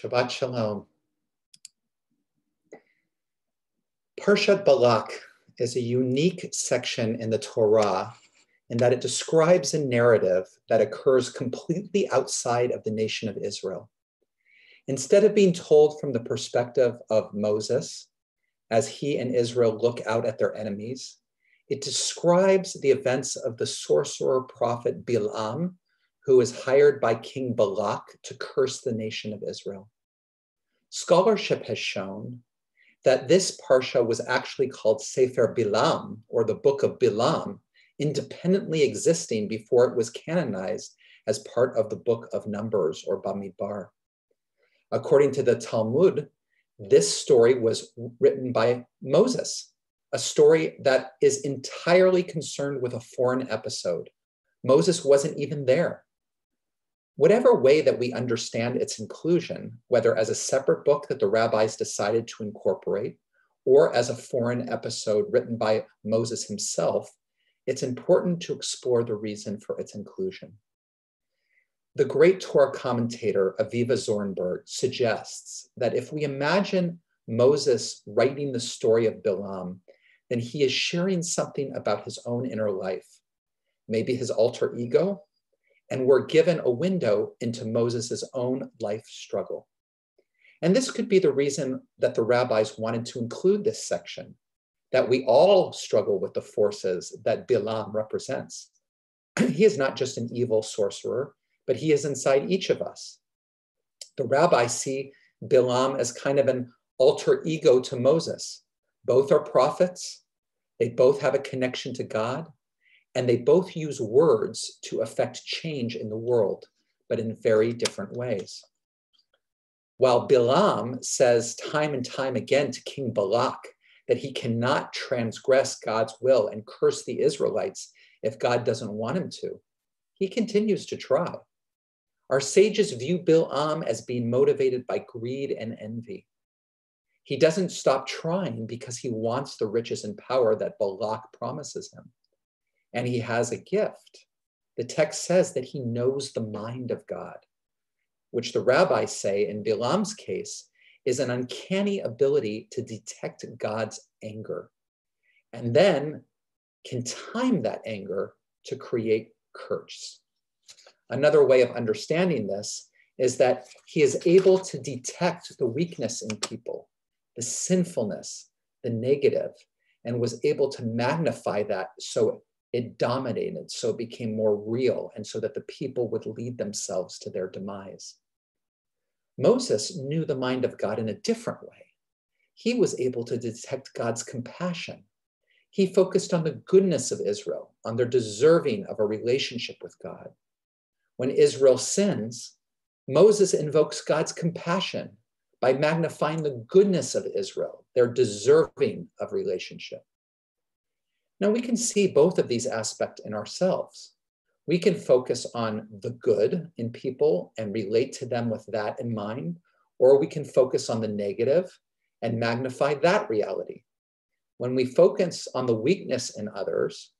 Shabbat Shalom. Parshat Balak is a unique section in the Torah in that it describes a narrative that occurs completely outside of the nation of Israel. Instead of being told from the perspective of Moses, as he and Israel look out at their enemies, it describes the events of the sorcerer prophet Balaam, who is hired by King Balak to curse the nation of Israel. Scholarship has shown that this parsha was actually called Sefer Bilam, or the Book of Bilam, independently existing before it was canonized as part of the Book of Numbers, or Bamidbar. According to the Talmud, this story was written by Moses, a story that is entirely concerned with a foreign episode. Moses wasn't even there. Whatever way that we understand its inclusion, whether as a separate book that the rabbis decided to incorporate, or as a foreign episode written by Moses himself, it's important to explore the reason for its inclusion. The great Torah commentator Aviva Zornberg suggests that if we imagine Moses writing the story of Balaam, then he is sharing something about his own inner life, maybe his alter ego, and we're given a window into Moses' own life struggle. And this could be the reason that the rabbis wanted to include this section, that we all struggle with the forces that Balaam represents. He is not just an evil sorcerer, but he is inside each of us. The rabbis see Balaam as kind of an alter ego to Moses. Both are prophets, they both have a connection to God, and they both use words to affect change in the world, but in very different ways. While Balaam says time and time again to King Balak that he cannot transgress God's will and curse the Israelites if God doesn't want him to, he continues to try. Our sages view Balaam as being motivated by greed and envy. He doesn't stop trying because he wants the riches and power that Balak promises him. And he has a gift. The text says that he knows the mind of God, which the rabbis say in Balaam's case is an uncanny ability to detect God's anger and then can time that anger to create curse. Another way of understanding this is that he is able to detect the weakness in people, the sinfulness, the negative, and was able to magnify that so it dominated, so it became more real, and so that the people would lead themselves to their demise. Moses knew the mind of God in a different way. He was able to detect God's compassion. He focused on the goodness of Israel, on their deserving of a relationship with God. When Israel sins, Moses invokes God's compassion by magnifying the goodness of Israel, their deserving of relationship. Now, we can see both of these aspects in ourselves. We can focus on the good in people and relate to them with that in mind, or we can focus on the negative and magnify that reality. When we focus on the weakness in others,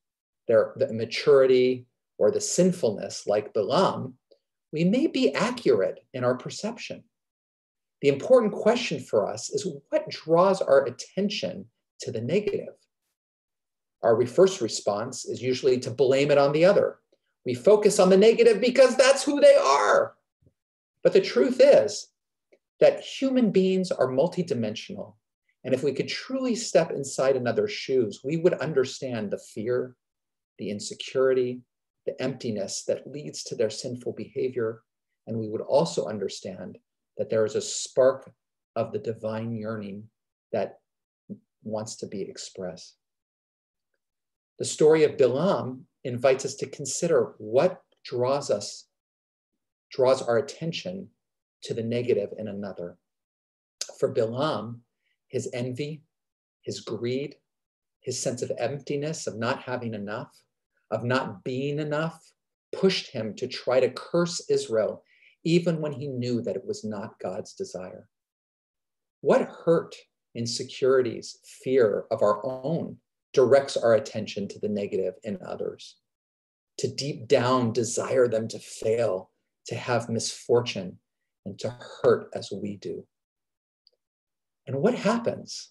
the immaturity or the sinfulness like Balaam, we may be accurate in our perception. The important question for us is what draws our attention to the negative? Our first response is usually to blame it on the other. We focus on the negative because that's who they are. But the truth is that human beings are multidimensional. And if we could truly step inside another's shoes, we would understand the fear, the insecurity, the emptiness that leads to their sinful behavior. And we would also understand that there is a spark of the divine yearning that wants to be expressed. The story of Balaam invites us to consider what draws our attention to the negative in another. For Balaam, his envy, his greed, his sense of emptiness, of not having enough, of not being enough, pushed him to try to curse Israel, even when he knew that it was not God's desire. What hurt, insecurities, fear of our own directs our attention to the negative in others, to deep down desire them to fail, to have misfortune, and to hurt as we do. And what happens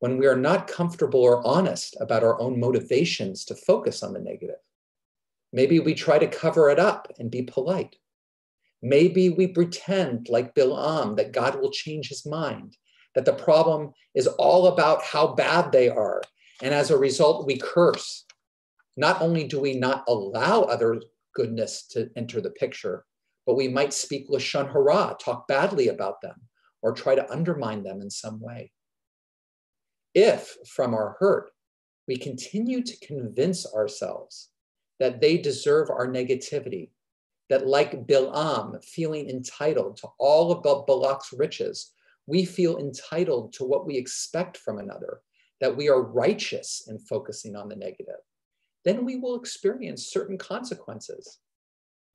when we are not comfortable or honest about our own motivations to focus on the negative? Maybe we try to cover it up and be polite. Maybe we pretend, like Bilam, that God will change his mind, that the problem is all about how bad they are. And as a result, we curse. Not only do we not allow other goodness to enter the picture, but we might speak lashon hara, talk badly about them, or try to undermine them in some way. If, from our hurt, we continue to convince ourselves that they deserve our negativity, that like Bilam, feeling entitled to all of Balak's riches, we feel entitled to what we expect from another, that we are righteous in focusing on the negative, then we will experience certain consequences.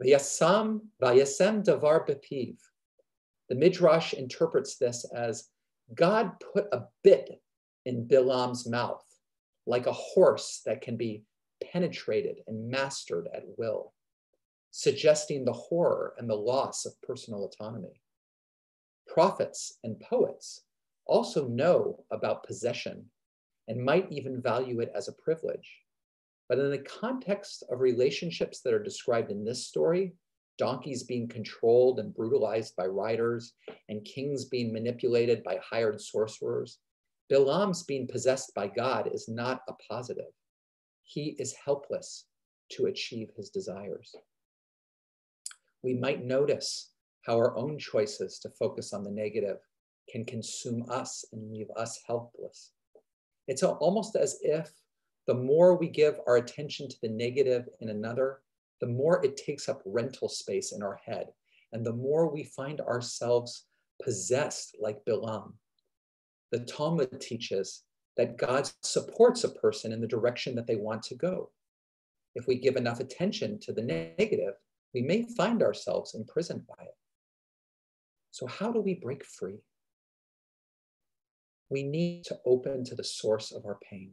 Vayasem davar bepiv. The Midrash interprets this as God put a bit in Bilam's mouth, like a horse that can be penetrated and mastered at will, suggesting the horror and the loss of personal autonomy. Prophets and poets also know about possession and might even value it as a privilege. But in the context of relationships that are described in this story, donkeys being controlled and brutalized by riders, and kings being manipulated by hired sorcerers, Bilam's being possessed by God is not a positive. He is helpless to achieve his desires. We might notice how our own choices to focus on the negative can consume us and leave us helpless. It's almost as if the more we give our attention to the negative in another, the more it takes up rental space in our head, and the more we find ourselves possessed like Bilam. The Talmud teaches that God supports a person in the direction that they want to go. If we give enough attention to the negative, we may find ourselves imprisoned by it. So how do we break free? We need to open to the source of our pain.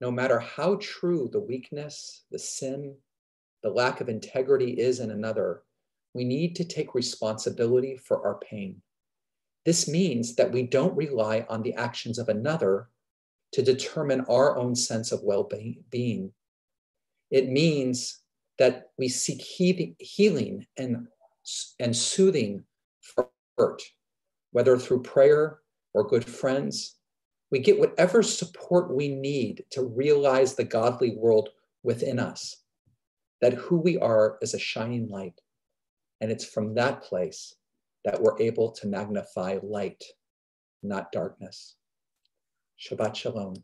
No matter how true the weakness, the sin, the lack of integrity is in another, we need to take responsibility for our pain. This means that we don't rely on the actions of another to determine our own sense of well-being. It means that we seek healing and soothing for hurt, whether through prayer or good friends. We get whatever support we need to realize the godly world within us, that who we are is a shining light. And it's from that place that we're able to magnify light, not darkness. Shabbat Shalom.